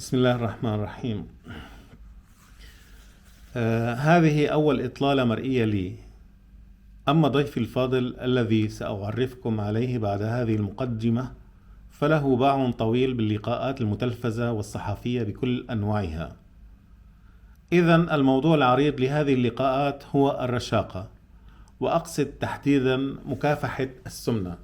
بسم الله الرحمن الرحيم. هذه أول إطلالة مرئية لي. أما ضيفي الفاضل الذي سأعرفكم عليه بعد هذه المقدمة فله باع طويل باللقاءات المتلفزة والصحفية بكل أنواعها. إذن الموضوع العريض لهذه اللقاءات هو الرشاقة، وأقصد تحديدا مكافحة السمنة،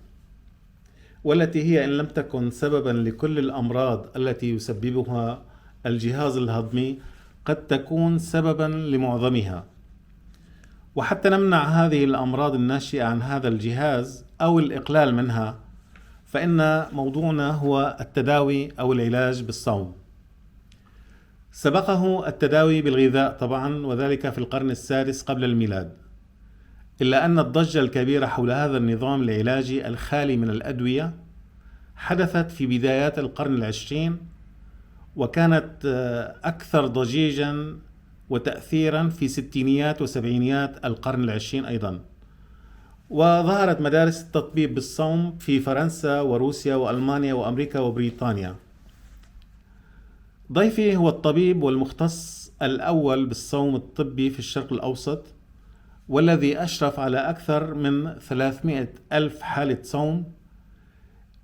والتي هي إن لم تكن سببا لكل الأمراض التي يسببها الجهاز الهضمي قد تكون سببا لمعظمها. وحتى نمنع هذه الأمراض الناشئة عن هذا الجهاز أو الإقلال منها، فإن موضوعنا هو التداوي أو العلاج بالصوم. سبقه التداوي بالغذاء طبعا، وذلك في القرن السادس قبل الميلاد، إلا أن الضجة الكبيرة حول هذا النظام العلاجي الخالي من الأدوية حدثت في بدايات القرن العشرين، وكانت أكثر ضجيجا وتأثيرا في ستينيات وسبعينيات القرن العشرين أيضا. وظهرت مدارس التطبيب بالصوم في فرنسا وروسيا وألمانيا وأمريكا وبريطانيا. ضيفي هو الطبيب والمختص الأول بالصوم الطبي في الشرق الأوسط، والذي أشرف على أكثر من 300 ألف حالة صوم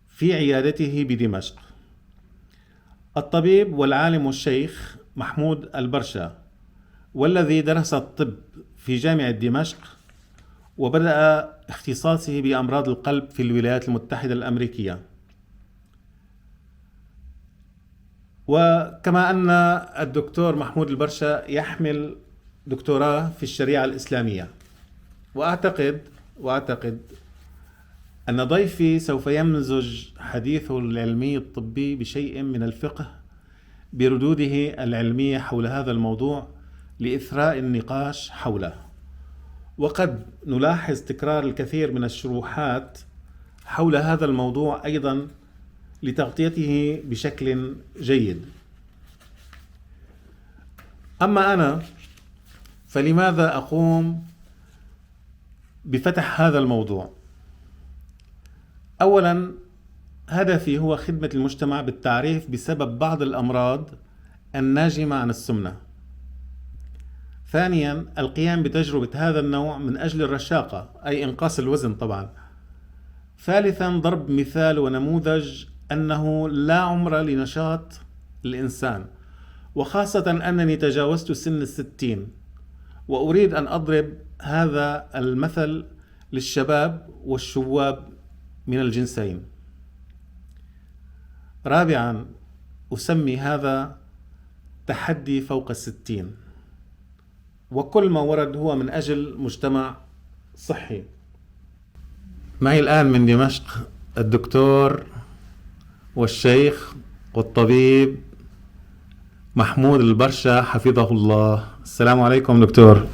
في عيادته بدمشق. الطبيب والعالم والشيخ محمود البرشا، والذي درس الطب في جامعة دمشق، وبدأ اختصاصه بأمراض القلب في الولايات المتحدة الأمريكية. وكما أن الدكتور محمود البرشا يحمل دكتوراه في الشريعة الإسلامية. وأعتقد أن ضيفي سوف يمزج حديثه العلمي الطبي بشيء من الفقه بردوده العلمية حول هذا الموضوع لإثراء النقاش حوله. وقد نلاحظ تكرار الكثير من الشروحات حول هذا الموضوع أيضا لتغطيته بشكل جيد. أما أنا فلماذا أقوم بفتح هذا الموضوع؟ أولا، هدفي هو خدمة المجتمع بالتعريف بسبب بعض الأمراض الناجمة عن السمنة. ثانيا، القيام بتجربة هذا النوع من أجل الرشاقة، أي إنقاص الوزن طبعا. ثالثا، ضرب مثال ونموذج أنه لا عمر لنشاط الإنسان، وخاصة أنني تجاوزت سن 60، وأريد أن أضرب هذا المثل للشباب والشواب من الجنسين. رابعا، أسمي هذا تحدي فوق 60، وكل ما ورد هو من أجل مجتمع صحي. معي الآن من دمشق الدكتور والشيخ والطبيب محمود البرشا حفظه الله. السلام عليكم دكتور.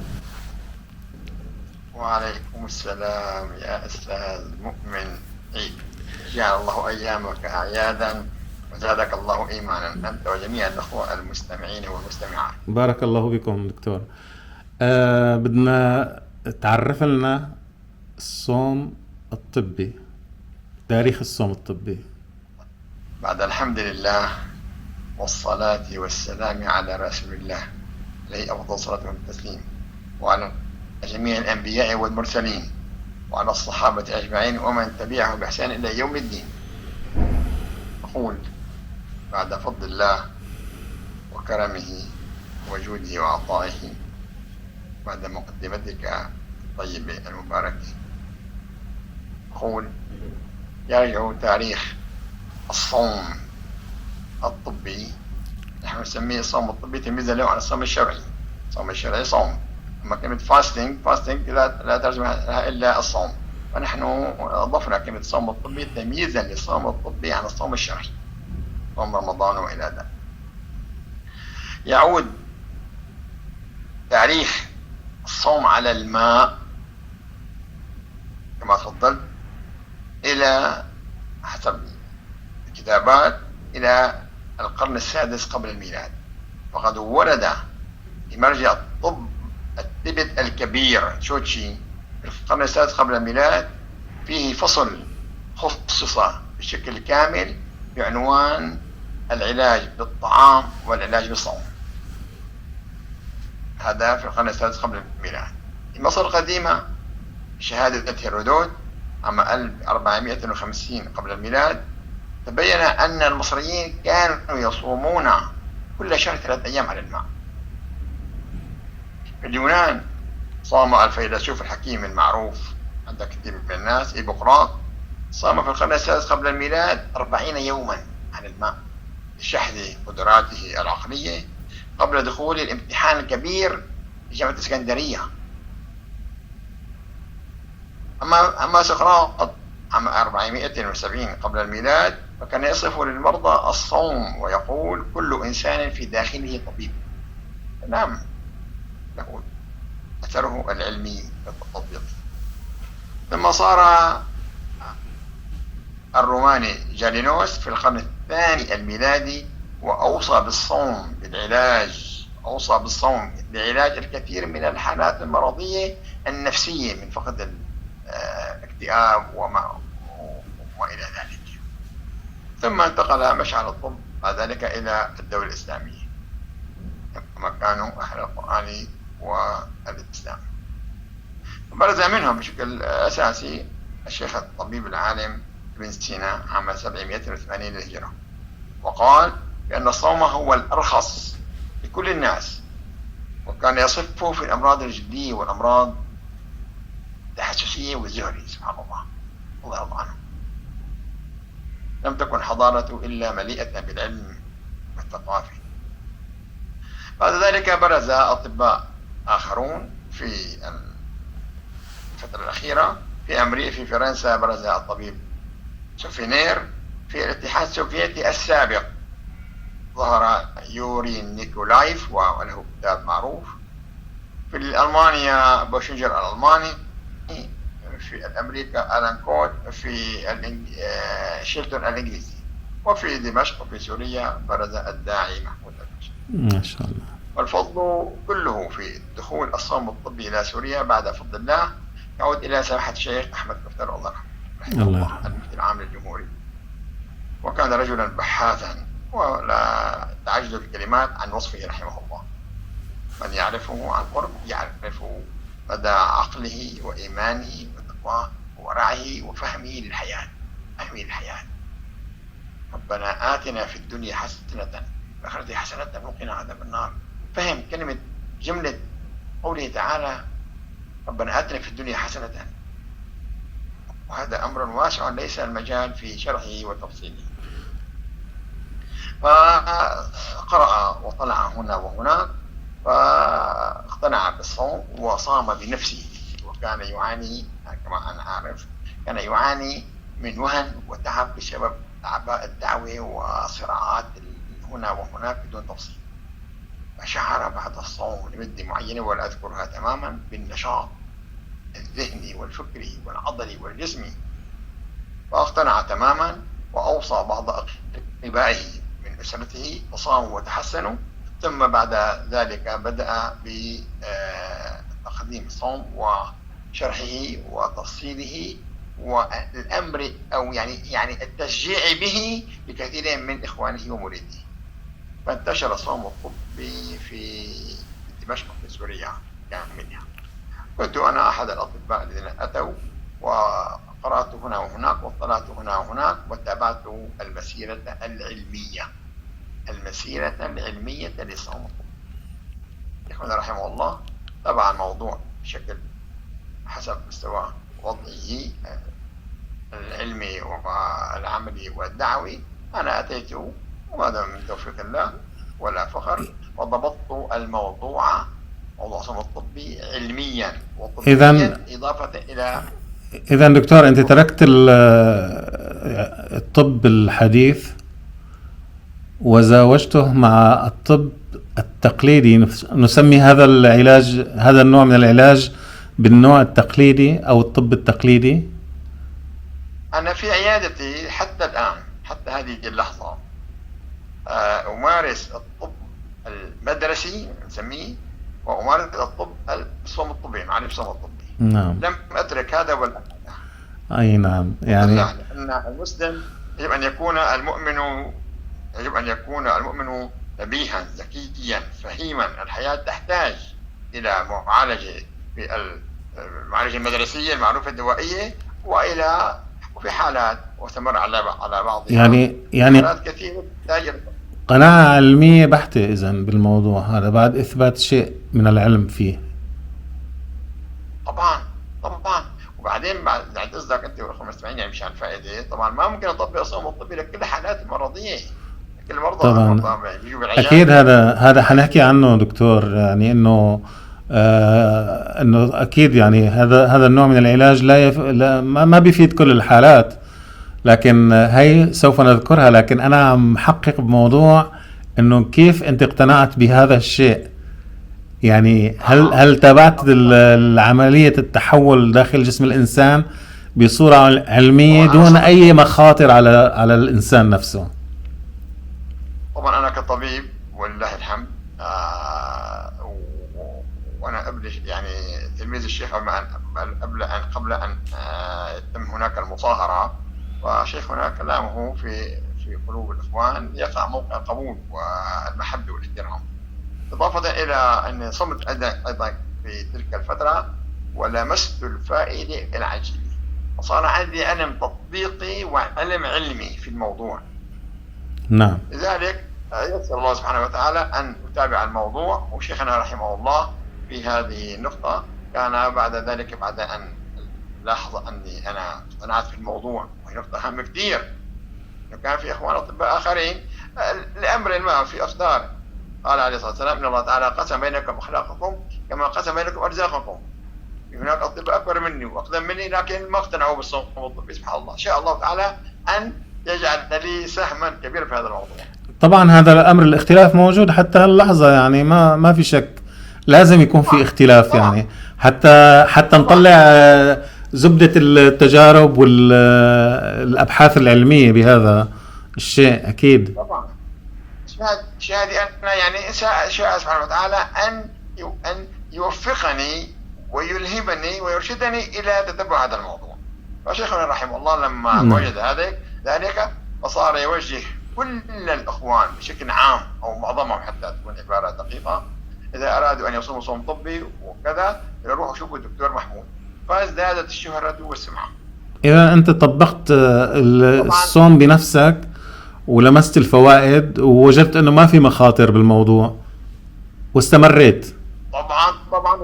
وعليكم السلام يا أستاذ مؤمن عيد، جعل الله أيامك أعيادا وزادك الله إيمانا أنت وجميع الأخوة المستمعين والمستمعات. بارك الله بكم دكتور. بدنا تعرف لنا الصوم الطبي، تاريخ الصوم الطبي. بعد الحمد لله والصلاة والسلام على رسول الله عليه أفضل الصلاة والتسليم، وعلى جميع الأنبياء والمرسلين، وعلى الصحابة أجمعين ومن تبعهم بإحسان إلى يوم الدين. أقول بعد فضل الله وكرمه وجوده وعطائه، بعد مقدمتك الطيبة المباركة، أقول يرجع تاريخ الصوم الطبي. نحن نسميه الصوم الطبي تمييزا له عن الصوم الشرعي. الصوم الشرعي صوم، أما كلمة فاستنج لا ترجمة لها إلا الصوم، ونحن أضفنا كلمة الصوم الطبي تمييزا للصوم الطبي عن الصوم الشرعي، صوم رمضان وإلى ذلك. يعود تاريخ الصوم على الماء كما تفضلت إلى حسب الكتابات إلى القرن السادس قبل الميلاد، وقد ورد في مرجع الطب التبت الكبير شوتشي في القرن السادس قبل الميلاد فيه فصل خصص بشكل كامل بعنوان العلاج بالطعام والعلاج بالصوم. هذا في القرن السادس قبل الميلاد. في مصر القديمة شهادة هيرودوت عام 1450 قبل الميلاد تبين أن المصريين كانوا يصومون كل شهر 3 أيام على الماء. في اليونان صام الفيلسوف الحكيم المعروف عند كثير من الناس هيبوقراط، صام في القرن السادس قبل الميلاد 40 يوما عن الماء لشحذ قدراته العقلية قبل دخول الامتحان الكبير لجامعة الإسكندرية. أما سقراط عام 470 قبل الميلاد فكان يصف للمرضى الصوم ويقول: كل إنسان في داخله طبيب. نعم، له أثره العلمي التطبيقي. ثم صار الروماني جالينوس في القرن الثاني الميلادي وأوصى بالصوم لعلاج الكثير من الحالات المرضية النفسية من فقد الاكتئاب وما إلى ذلك. ثم انتقل مشعل الطب بعد ذلك إلى الدولة الإسلامية كما كانوا أهل القرآن والإسلام. برز منهم بشكل أساسي الشيخ الطبيب العالم ابن سينا عام 780 للهجرة، وقال بأن الصوم هو الأرخص لكل الناس، وكان يصفه في الأمراض الجلدية والأمراض التحسسية والزهري. سبحان الله، الله يرضى عنه. لم تكن حضارته إلا مليئة بالعلم والثقافة. بعد ذلك برز أطباء آخرون في الفترة الأخيرة. في أمريكا في فرنسا برز الطبيب سوفينير. في الاتحاد السوفيتي السابق ظهر يوري نيكولايف وله كتاب معروف. في ألمانيا بوشنجر الألماني. في أمريكا ألان كوت. في شيلتون الإنجليزي. وفي دمشق وفي سوريا برز الداعي محمود البشري. ما شاء الله. والفضل كله في دخول الصوم الطبي إلى سوريا بعد فضل الله يعود إلى سماحة الشيخ أحمد كفتر الله رحمه الله، المفتي العام للجمهورية. وكان رجلا بحاثا ولا تعجز الكلمات عن وصفه رحمه الله. من يعرفه عن قرب يعرف مدى عقله وإيمانه وتقواه وورعه وفهمه للحياة. ربنا آتنا في الدنيا حسنة وفي الآخرة حسنة وقنا عذاب النار. فهم جملة قوله تعالى ربنا آتنا في الدنيا حسنة، وهذا أمر واسع ليس المجال في شرحه وتفصيله. فقرأ وطلع هنا وهناك فاقتنع بالصوم وصام بنفسه. وكان يعاني كما أنا أعرف من وهن وتعب بسبب أعباء الدعوة وصراعات هنا وهناك بدون تفصيل. فشعر بعد الصوم لمدة معينة ولا أذكرها تماما بالنشاط الذهني والفكري والعضلي والجسمي، فاقتنع تماما وأوصى بعض أقربائه من أسرته وصاموا وتحسنوا. ثم بعد ذلك بدأ بتقديم الصوم وشرحه وتفصيله والأمر أو يعني التشجيع به لكثير من إخوانه ومريده. فانتشر الصوم الطبي في دمشق في سوريا كاملها. كنت أنا أحد الأطباء الذين أتوا وقرأت هنا وهناك واطلعت هنا وهناك وتابعت المسيرة العلمية للصوم الطبي. إخواننا رحمه الله تابع الموضوع بشكل حسب مستوى وضعه العلمي والعملي والدعوي. أنا أتيت وهذا من توفيق الله ولا فخر، وضبطت موضوع الصوم الطبي علميا وطبيا إضافة إلى. إذا دكتور أنت تركت الطب الحديث وزاوجته مع الطب التقليدي. نسمي هذا النوع من العلاج بالنوع التقليدي أو الطب التقليدي. أنا في عيادتي حتى الآن، حتى هذه اللحظة، أمارس الطب المدرسي نسميه، وأمارس الصوم الطبي، معالج الصوم الطبي. نعم. لم أترك هذا ولا أي نعم. يعني أن المسلم يجب أن يكون المؤمن يجب أن يكون المؤمن نبيها ذكيا فهيما. الحياة تحتاج إلى معالجة في المعالجة المدرسية المعروفة الدوائية، وفي حالات واستمر على بعضها، يعني حالات كثيرة تحتاج قناعة علمية بحتة إذن بالموضوع هذا بعد إثبات شيء من العلم فيه. طبعا. وبعدين بعد قصدك انت والاخوه المستمعين يعني مشان الفائده، طبعا ما ممكن اطبق الصوم الطبي لكل الحالات المرضيه، كل المرضى طبعا بيجوا بالعيادة. أكيد هذا حنحكي عنه دكتور، يعني إنه إنه أكيد يعني هذا النوع من العلاج لا ما بيفيد كل الحالات، لكن هي سوف نذكرها. لكن أنا عم حقق بموضوع إنه كيف أنت اقتنعت بهذا الشيء، يعني هل تابعت العملية التحول داخل جسم الإنسان بصورة علمية دون أي مخاطر على الإنسان نفسه؟ طبعا أنا كطبيب ولله الحمد، وأنا يعني تلميذ الشيخ قبل أن يتم هناك المصاهرة، وشيخنا كلامه في قلوب الإخوان يقع موقع القبول والمحبة والاحترام، إضافة إلى أن صمت أيضا في تلك الفترة ولمست الفائدة العجيبة، وصار عندي علم تطبيقي وعلم علمي في الموضوع. نعم. لذلك يسر الله سبحانه وتعالى أن أتابع الموضوع، وشيخنا رحمه الله في هذه النقطة كان بعد ذلك، بعد أن لاحظ أني أنا اقتنعت في الموضوع، وهي نقطة أهم كثير، كان في إخوان أطباء آخرين لأمر ما في أقدار، قال عليه الصلاة والسلام إن الله تعالى قسم بينكم أخلاقكم كما قسم بينكم أرزاقكم. هناك أطباء أكبر مني وأقدم مني لكن ما اقتنعوا بالصوم الطبي. سبحان الله، شاء الله تعالى أن يجعل لي سهما كبيرا في هذا الموضوع. طبعا هذا الأمر الاختلاف موجود حتى هاللحظة، يعني ما في شك لازم يكون في اختلاف، يعني حتى نطلع زبدة التجارب والأبحاث العلمية بهذا الشيء. أكيد طبعا. شهادي أنا يعني شاء سبحانه وتعالى أن يوفقني ويلهمني ويرشدني إلى تتبع هذا الموضوع. فشيخنا رحمه الله لما وجد ذلك فصار يوجه كل الإخوان بشكل عام أو معظمهم حتى تكون عبارة دقيقة، إذا أرادوا أن يصوموا صوم طبي وكذا يروحوا يشوفوا الدكتور محمود، فازدادت الشهرة والسمعة. إذا أنت طبقت الصوم بنفسك ولمست الفوائد ووجدت أنه ما في مخاطر بالموضوع واستمريت. طبعا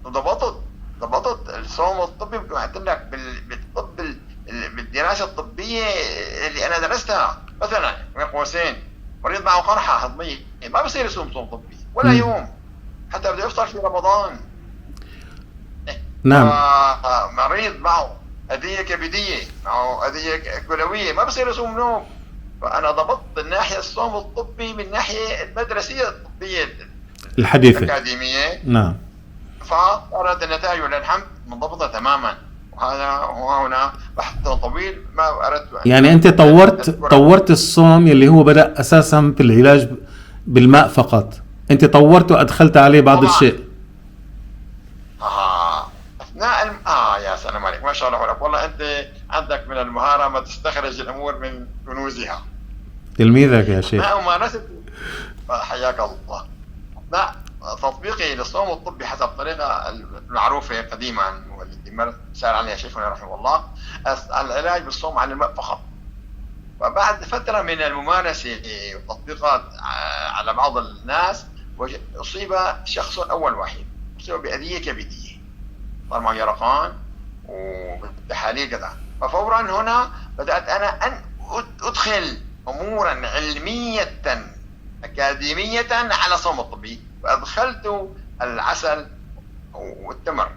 وضبطت الصوم الطبي بيعتمد بالطب بالدراسة الطبية اللي أنا درستها. مثلا بين قوسين مريض معه قرحة هضمية ما بصير يصوم صوم طبي ولا يوم، حتى بده يفطر في رمضان. نعم. مريض معه أذية كبدية معه أذية كلوية ما بصير يصوم نوم. فأنا ضبطت الناحية الصوم الطبي من ناحية المدرسية الطبية الحديثة الأكاديمية. نعم. فصارت النتائج ولله الحمد منضبطة تماما، وهذا هو هنا بحث طويل ما أردت يعني أنت طورت الصوم اللي هو بدأ أساسا في العلاج بالماء فقط، أنت طورته وأدخلت عليه بعض الشيء. أثناء يا سلام عليك، ما شاء الله عليك، والله أنت عندك من المهارة ما تستخرج الأمور من كنوزها. تلميذك يا شيخ. ممارسة حياك الله. لا تطبيقي للصوم الطبي حسب الطريقة المعروفة قديما والتي سار عليها شيخنا رحمه الله، العلاج بالصوم على الماء فقط. وبعد فترة من الممارسة والتطبيقات على بعض الناس أصيب شخص أول واحد أصيب بأذية كبدية، صار معه يرقان وتحاليل كذا. ففورا هنا بدأت أنا أن أدخل أمورا علمية أكاديمية على الصوم الطبي، وأدخلت العسل والتمر،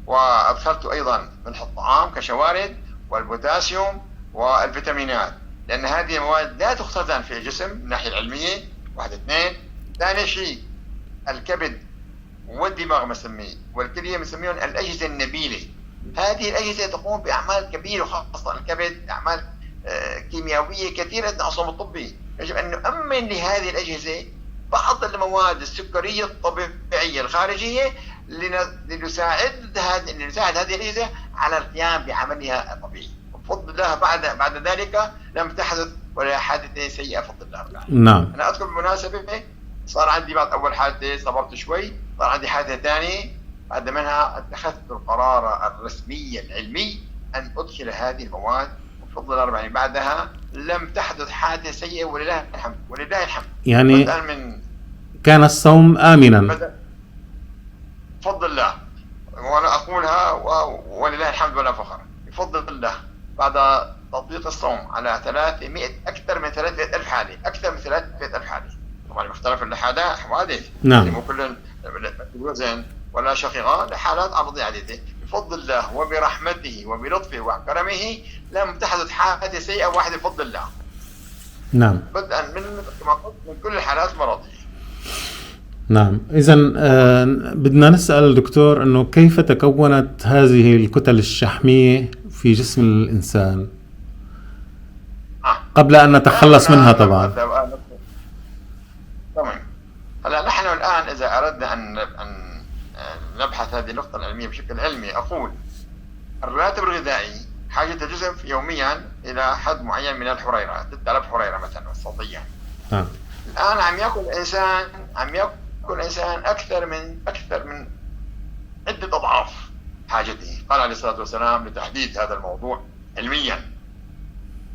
وأدخلت أيضا ملح الطعام كشوارد والبوتاسيوم والفيتامينات، لأن هذه المواد لا تختزن في الجسم من الناحية العلمية. واحد اثنين. ثاني شيء الكبد والدماغ مسميه والكلية مسميون الأجهزة النبيلة. هذه الأجهزة تقوم بأعمال كبيرة، خاصة الكبد أعمال كيميائية كثيرة أثناء الصوم الطبي. يجب أن نؤمن لهذه الأجهزة بعض المواد السكرية الطبيعية الخارجية لنساعد هذه الأجهزة على القيام بعملها الطبيعي. بفضل الله بعد ذلك لم تحدث ولا حادثة سيئة بفضل الله رب العالمين. نعم. أنا أذكر بالمناسبة صار عندي بعد أول حادثة صبرت شوي، صار عندي حادثة ثانية بعد منها اتخذت القرار الرسمي العلمي أن أدخل هذه المواد بفضل الله رب العالمين. بعدها لم تحدث حادثة سيئة ولله الحمد ولله الحمد. يعني من كان الصوم آمنا بفضل الله، وأنا أقولها ولله الحمد ولا فخر بفضل الله. بعد تطبيق الصوم على أكثر من 300,000 حالة، أكثر من 300,000 حالة. طبعا مختلف الحوادث، نعم. يعني مو كل وزن ولا شقيقة، لحالات عرضية عديدة بفضل الله وبرحمته وبلطفه وكرمه. لم تحدث حادثة سيئة واحدة بفضل الله. نعم. بدءا من كل الحالات المرضية. نعم. إذن بدنا نسأل دكتور أنه كيف تكونت هذه الكتل الشحمية في جسم الإنسان قبل أن نتخلص منها طبعا. تمام. هلا نحن الآن إذا أردنا أن نبحث هذه النقطة العلمية بشكل علمي، أقول الراتب الغذائي حاجة الجسم يوميا إلى حد معين من الحريرة، 6000 حريرة مثلا صوتيا. الآن عم يأكل الإنسان أكثر من عدة أضعاف حاجته. قال عليه الصلاة والسلام لتحديد هذا الموضوع علميا،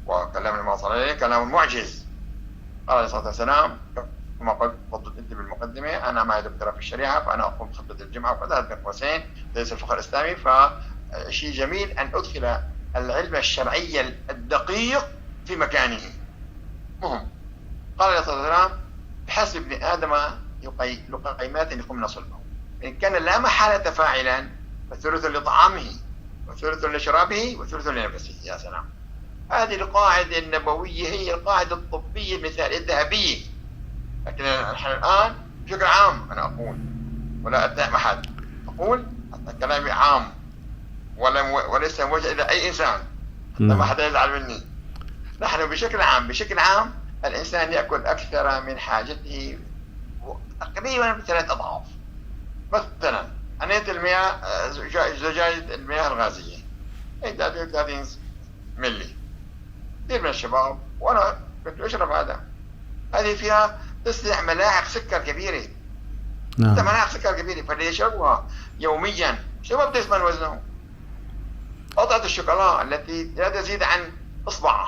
وكلام الإمام صلى الله عليه كلام معجز. قال عليه الصلاة والسلام كما قلت تفضلت أنت بالمقدمة، أنا معي دكتوراه في الشريعة، فأنا أقوم بخطبة الجمعة وكذا بين قوسين ليس الفقه الإسلامي. فشيء جميل أن أدخل العلم الشرعي الدقيق في مكانه، مهم. قال عليه الصلاة والسلام بحسب ابن آدم لقيمات يقمن صلبه، إن كان لا محالة فاعلا فثلث لطعامه وثلث لشرابه وثلث لنفسه. يا سلام، هذه القاعدة النبوية هي القاعدة الطبية المثالية الذهبية. لكن نحن الآن بشكل عام أنا أقول ولا أتهم أحد، أقول حتى كلامي عام وليس موجه إلى أي إنسان حتى ما حدا يزعل مني. نحن بشكل عام الإنسان يأكل أكثر من حاجته تقريبا ب3 أضعاف. مثلا أنية المياه، زجاجة المياه الغازية 30 ملي، كثير من الشباب وأنا كنت أشرب هذه فيها 9 ملاعق سكر كبيرة. 9 ملاعق سكر كبيرة، فاللي يشربها يوميا شباب تثمن وزنه. قطعة الشوكولا التي لا تزيد عن إصبع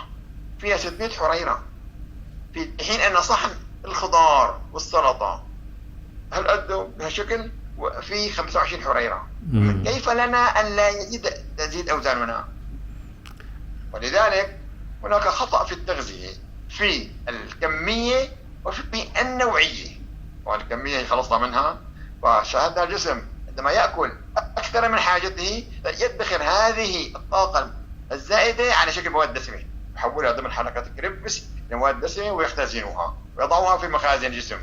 فيها 600 حريرة، في حين أن صحن الخضار والسلطة هل قدوا بهالشكل وفي 25 حريرة. كيف لنا أن لا تزيد أوزاننا؟ ولذلك هناك خطأ في التغذية في الكمية وفي النوعية. والكمية خلصنا منها، فشاهدنا الجسم عندما يأكل أكثر من حاجته يدخر هذه الطاقة الزائدة على شكل مواد دسمة، يحولها ضمن حلقات الكريبس لمواد دسمة ويختزنوها ويضعوها في مخازن الجسم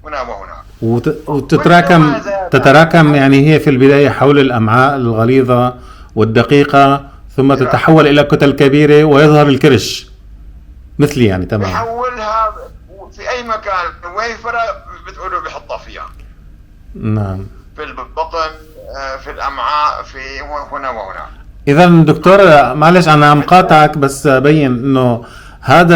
هنا وهنا، تتراكم يعني هي في البداية حول الأمعاء الغليظة والدقيقة، ثم تتحول إلى كتل كبيرة ويظهر الكرش مثلي يعني. تمام. يحولها في أي مكان ويفرة بتقولوا بيحطها فيها. نعم. في البطن، في الأمعاء، في هنا وهنا. إذا دكتور معلش أنا مقاطعك، بس أبين إنه هذا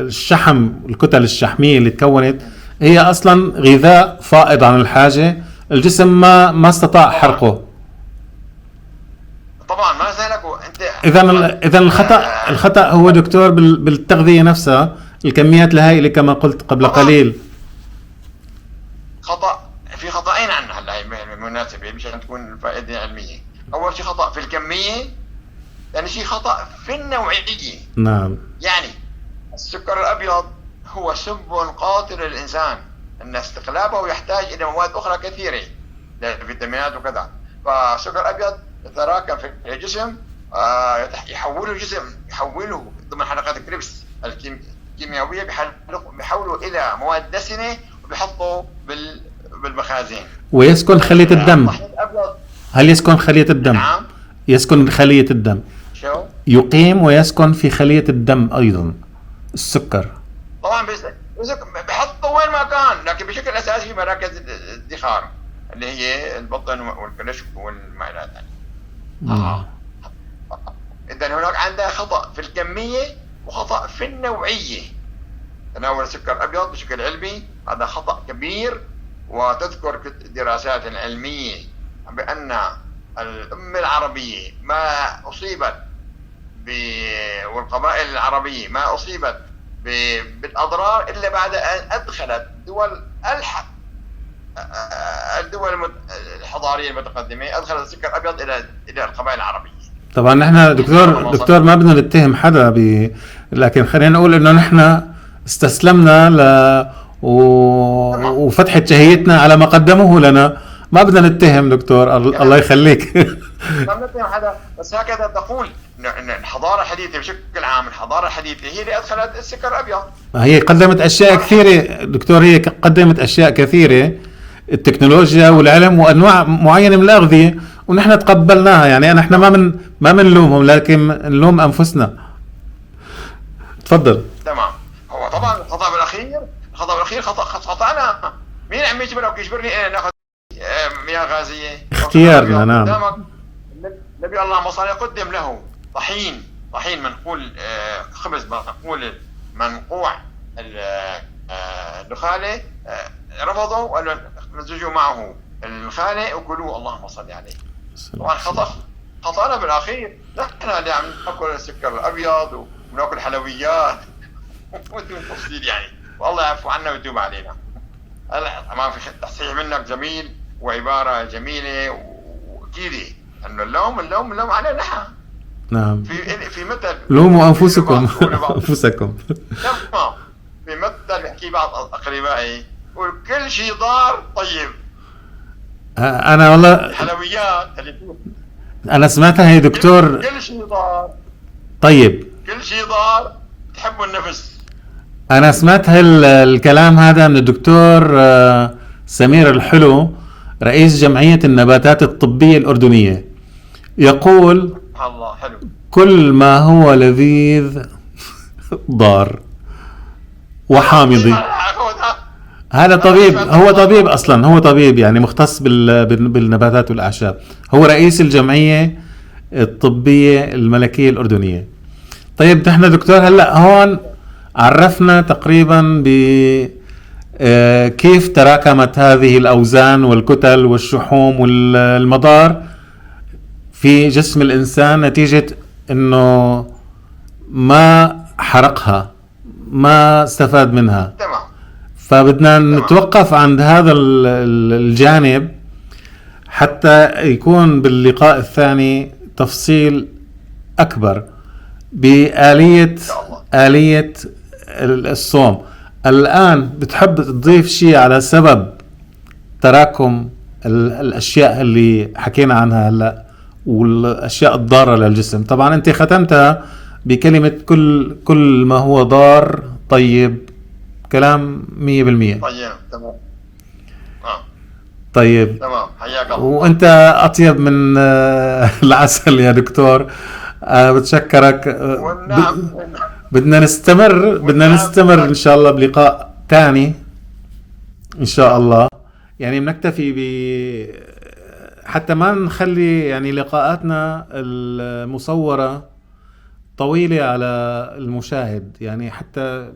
الشحم، الكتل الشحمية اللي تكونت هي أصلا غذاء فائض عن الحاجة، الجسم ما استطاع حرقه. طبعا ما سهلكوا انت. إذا الخطأ هو دكتور بالتغذية نفسها، الكميات الهائلة كما قلت قبل قليل. في خطأين عنها هلا بالمناسبة مشان تكون الفائدة علمية. أول شيء خطأ في الكمية، ثاني شيء خطأ في النوعية. نعم. يعني السكر الأبيض هو سم قاتل للإنسان، أن استقلابه يحتاج إلى مواد أخرى كثيرة، فيتامينات وكذا. فالسكر الأبيض يتراكم في الجسم، يحوله ضمن حلقات الكريبس الكيميائية، بيحوله إلى مواد دسمة وبيحطه بالمخازن ويسكن خلية الدم. هل يسكن خلية الدم؟ نعم. يسكن خلية الدم. شو؟ يقيم ويسكن في خلية الدم أيضا السكر. طبعا بحطه وين ما كان، لكن بشكل أساسي في مراكز الادخار اللي هي البطن والكلش والما إلى ذلك. إذا هناك عندها خطأ في الكمية وخطأ في النوعية. تناول السكر الأبيض بشكل علمي هذا خطأ كبير، وتذكر الدراسات العلمية بأن الأمة العربية ما أصيبت والقبائل العربية ما أصيبت بالأضرار إلا بعد أن أدخلت الدول الحضارية المتقدمة، أدخلت السكر الأبيض إلى القبائل العربية. طبعا نحن دكتور ما بدنا نتهم حدا لكن خلينا نقول انه نحن استسلمنا وفتحت شهيتنا على ما قدموه لنا. ما بدنا نتهم دكتور، الله يخليك. ما بنتهم حدا، بس هكذا تقول ان الحضاره الحديثه بشكل عام، الحضاره الحديثه هي اللي ادخلت السكر الابيض. هي قدمت اشياء كثيره دكتور، هي قدمت اشياء كثيره، التكنولوجيا والعلم وانواع معينه من الاغذيه، ونحن تقبلناها. يعني احنا ما بنلومهم، لكن نلوم انفسنا. تفضل. تمام. هو طبعا الخطا الاخير خطانا. مين عم يجبرني ناخذ مياه غازيه؟ اختيارنا. نعم. النبي اللهم صل يقدم له طحين منقول، خبز منقول منقوع النخاله، رفضوا وقالوا مزجوا معه الخالة وكلوه اللهم صل عليه. طبعا خطأنا بالأخير، نحن اللي عم ناكل السكر الأبيض وناكل حلويات بدون تفصيل يعني، والله يعفو عنا ويتوب علينا. ما في تصحيح منك جميل وعبارة جميلة وأكيدة إنه اللوم علينا نحن. نعم. في مثل لوموا أنفسكم. أنفسكم. تمام. في مثل يحكي بعض أقربائي يقول كل شيء ضار طيب. أنا والله الحلويات أنا سمعتها يا دكتور. كل شيء ضار طيب. كل شيء ضار تحب النفس. أنا سمعت الكلام هذا من الدكتور سمير الحلو، رئيس جمعية النباتات الطبية الأردنية، يقول الله حلو. كل ما هو لذيذ ضار وحامضي. هذا طبيب، هو طبيب أصلا، هو طبيب يعني مختص بالنباتات والأعشاب، هو رئيس الجمعية الطبية الملكية الأردنية. طيب نحن دكتور هلأ هون عرفنا تقريبا كيف تراكمت هذه الأوزان والكتل والشحوم والمضار في جسم الإنسان نتيجة أنه ما حرقها، ما استفاد منها. تمام. فبدنا نتوقف عند هذا الجانب حتى يكون باللقاء الثاني تفصيل أكبر بآلية الصوم. الآن بتحب تضيف شيء على سبب تراكم الأشياء اللي حكينا عنها هلأ والأشياء الضارة للجسم؟ طبعا أنت ختمتها بكلمة كل ما هو ضار طيب، كلام 100%. طيب تمام. طيب تمام، حياك الله. وانت اطيب من العسل يا دكتور. بتشكرك. بدنا نستمر ان شاء الله بلقاء ثاني ان شاء الله. يعني بنكتفي حتى ما نخلي يعني لقاءاتنا المصورة طويلة على المشاهد، يعني حتى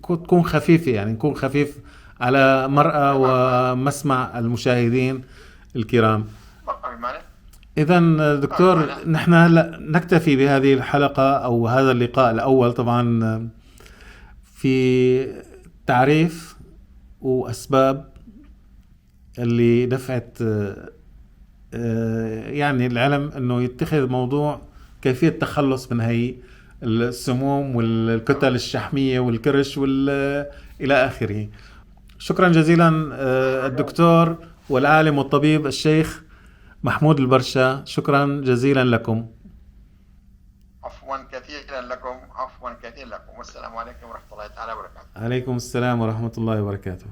تكون خفيفة، يعني نكون خفيف على مرأى ومسمع المشاهدين الكرام. إذن دكتور نحن هلا نكتفي بهذه الحلقة أو هذا اللقاء الأول طبعا في تعريف وأسباب اللي دفعت يعني العلم أنه يتخذ موضوع كيفية التخلص من هي السموم والكتل الشحمية والكرش إلى آخره. شكرا جزيلا الدكتور والعالم والطبيب الشيخ محمود البرشا، شكرا جزيلا لكم. عفوا كثيرا لكم. والسلام عليكم ورحمة الله تعالى وبركاته. عليكم السلام ورحمة الله وبركاته.